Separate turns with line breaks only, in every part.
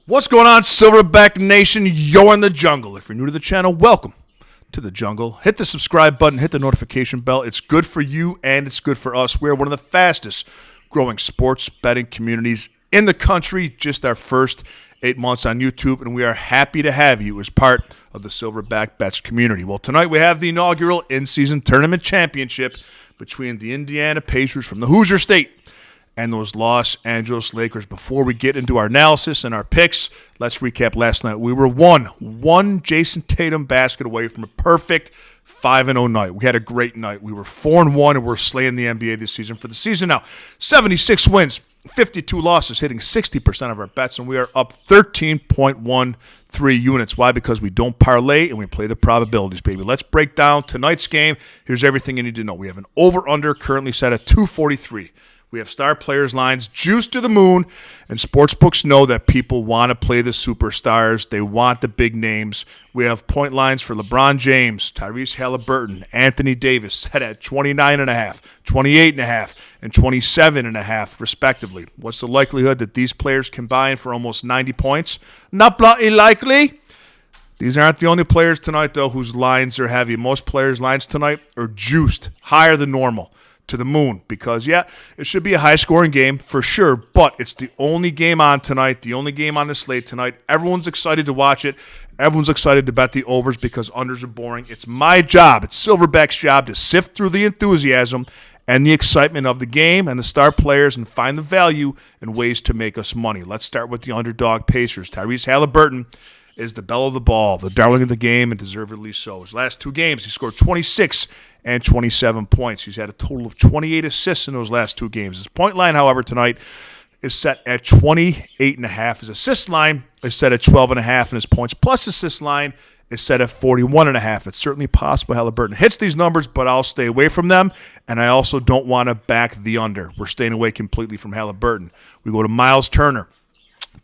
What's going on, Silverback Nation? You're in the jungle. If you're new to the channel, welcome to the jungle. Hit the subscribe button, hit the notification bell. It's good for you and it's good for us. We're one of the fastest growing sports betting communities in the country. Just our first 8 months on YouTube, and we are happy to have you as part of the Silverback Bets community. Well, tonight we have the inaugural in-season tournament championship between the Indiana Pacers from the Hoosier State and those Los Angeles Lakers. Before we get into our analysis and our picks, let's recap last night. We were one Jason Tatum basket away from a perfect 5-0 night. We had a great night. We were 4-1, and we're slaying the NBA this season. For the season now, 76 wins, 52 losses, hitting 60% of our bets, and we are up 13.13 units. Why? Because we don't parlay, and we play the probabilities, baby. Let's break down tonight's game. Here's everything you need to know. We have an over-under currently set at 243. We have star players lines juiced to the moon, and sportsbooks know that people want to play the superstars. They want the big names. We have point lines for LeBron James, Tyrese Halliburton, Anthony Davis set at 29.5, 28.5, and 27.5, respectively. What's the likelihood that these players combine for almost 90 points? Not bloody likely. These aren't the only players tonight, though, whose lines are heavy. Most players' lines tonight are juiced higher than normal, to the moon, because, yeah, it should be a high-scoring game for sure, but it's the only game on tonight, the only game on the slate tonight. Everyone's excited to watch it. Everyone's excited to bet the overs because unders are boring. It's my job, it's Silverback's job to sift through the enthusiasm and the excitement of the game and the star players and find the value and ways to make us money. Let's start with the underdog Pacers. Tyrese Halliburton is the belle of the ball, the darling of the game, and deservedly so. His last two games, he scored 26 and 27 points. He's had a total of 28 assists in those last two games. His point line, however, tonight is set at 28.5. His assist line is set at 12.5, and his points plus assist line is set at 41.5. It's certainly possible Halliburton hits these numbers, but I'll stay away from them, and I also don't want to back the under. We're staying away completely from Halliburton. We go to Miles Turner.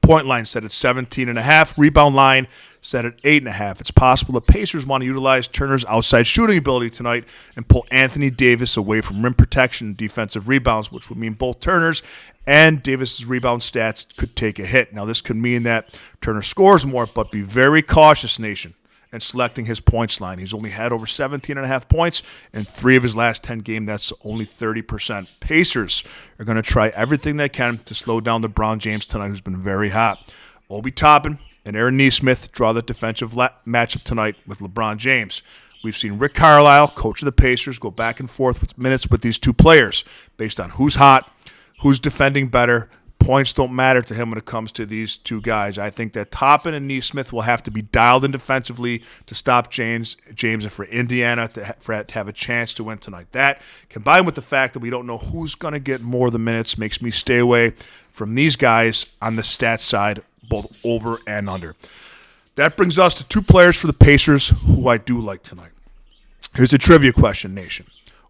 Point line set at 17.5. Rebound line set at 8.5. It's possible the Pacers want to utilize Turner's outside shooting ability tonight and pull Anthony Davis away from rim protection and defensive rebounds, which would mean both Turner's and Davis's rebound stats could take a hit. Now, this could mean that Turner scores more, but be very cautious, nation, and selecting his points line. He's only had over 17.5 points in 3 of his last 10 games. That's only 30%. Pacers are going to try everything they can to slow down LeBron James tonight, who's been very hot. Obi Toppin and Aaron Nesmith draw the defensive matchup tonight with LeBron James. We've seen Rick Carlisle, coach of the Pacers, go back and forth with minutes with these two players based on who's hot, who's defending better. Points don't matter to him when it comes to these two guys. I think that Toppin and Nesmith will have to be dialed in defensively to stop James and for Indiana to have a chance to win tonight. That, combined with the fact that we don't know who's going to get more of the minutes, makes me stay away from these guys on the stats side, both over and under. That brings us to two players for the Pacers who I do like tonight. Here's a trivia question, nation.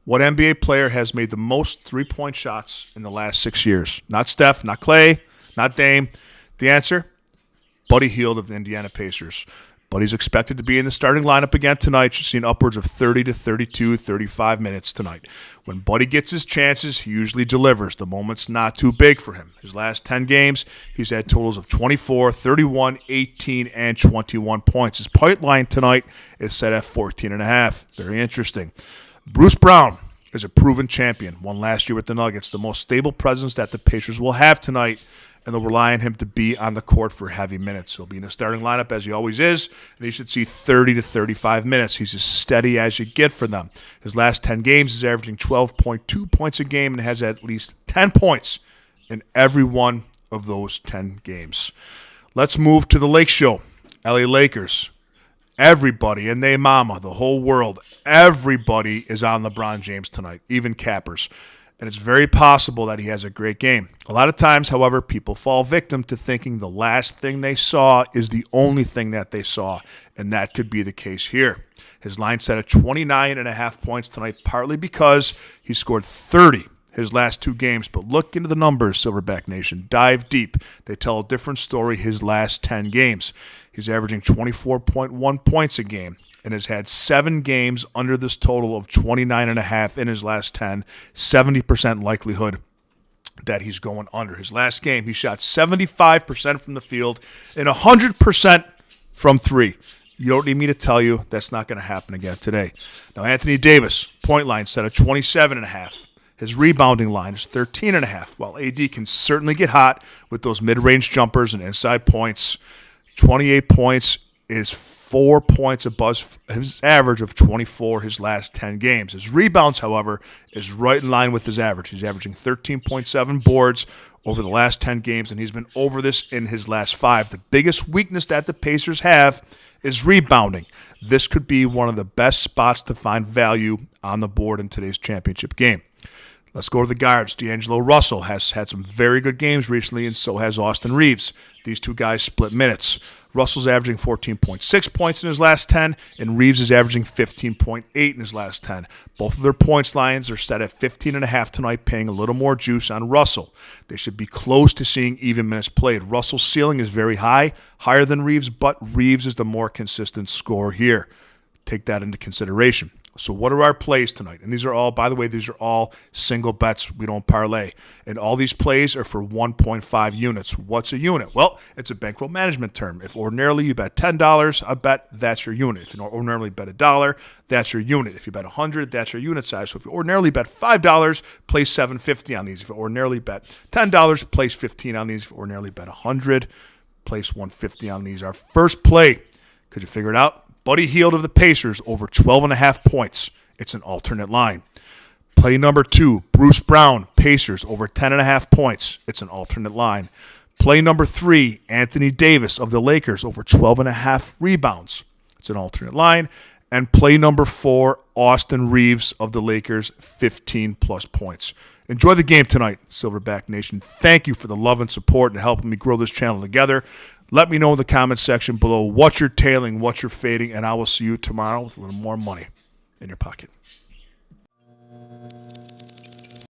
What NBA player has made the most three-point shots in the last 6 years? Not Steph, not Clay, not Dame. The answer? Buddy Hield of the Indiana Pacers. Buddy's expected to be in the starting lineup again tonight. You're seeing upwards of 30 to 32, 35 minutes tonight. When Buddy gets his chances, he usually delivers. The moment's not too big for him. His last 10 games, he's had totals of 24, 31, 18, and 21 points. His point line tonight is set at 14.5. Very interesting. Bruce Brown is a proven champion. Won last year with the Nuggets. The most stable presence that the Pacers will have tonight, and they'll rely on him to be on the court for heavy minutes. He'll be in the starting lineup as he always is, and he should see 30 to 35 minutes. He's as steady as you get for them. His last 10 games, he's averaging 12.2 points a game and has at least 10 points in every one of those 10 games. Let's move to the Lake Show. LA Lakers. Everybody and their mama, the whole world, everybody is on LeBron James tonight, even cappers. And it's very possible that he has a great game. A lot of times, however, people fall victim to thinking the last thing they saw is the only thing that they saw, and that could be the case here. His line set at 29.5 points tonight, partly because he scored 30 his last two games. But look into the numbers, Silverback Nation. Dive deep. They tell a different story his last 10 games. He's averaging 24.1 points a game and has had 7 games under this total of 29.5 in his last 10, 70% likelihood that he's going under. His last game, he shot 75% from the field and 100% from three. You don't need me to tell you that's not going to happen again today. Now, Anthony Davis, point line set at 27.5. His rebounding line is 13.5. While AD can certainly get hot with those mid-range jumpers and inside points, 28 points is 4 points above his average of 24 his last 10 games. His rebounds, however, is right in line with his average. He's averaging 13.7 boards over the last 10 games, and he's been over this in his last 5. The biggest weakness that the Pacers have is rebounding. This could be one of the best spots to find value on the board in today's championship game. Let's go to the guards. D'Angelo Russell has had some very good games recently, and so has Austin Reeves. These two guys split minutes. Russell's averaging 14.6 points in his last 10, and Reeves is averaging 15.8 in his last 10. Both of their points lines are set at 15.5 tonight, paying a little more juice on Russell. They should be close to seeing even minutes played. Russell's ceiling is very high, higher than Reeves, but Reeves is the more consistent scorer here. Take that into consideration. So what are our plays tonight? And these are all, by the way, these are all single bets. We don't parlay. And all these plays are for 1.5 units. What's a unit? Well, it's a bankroll management term. If ordinarily you bet $10, I bet that's your unit. If you ordinarily bet $1, that's your unit. If you bet 100, that's your unit size. So if you ordinarily bet $5, place $7.50 on these. If you ordinarily bet $10, place $15 on these. If you ordinarily bet 100, place $150 on these. Our first play, could you figure it out? Buddy Hield of the Pacers over 12.5 points. It's an alternate line. Play number 2, Bruce Brown, Pacers over 10.5 points. It's an alternate line. Play number 3, Anthony Davis of the Lakers over 12.5 rebounds. It's an alternate line. And play number 4, Austin Reeves of the Lakers, 15-plus points. Enjoy the game tonight, Silverback Nation. Thank you for the love and support and helping me grow this channel together. Let me know in the comments section below what you're tailing, what you're fading, and I will see you tomorrow with a little more money in your pocket.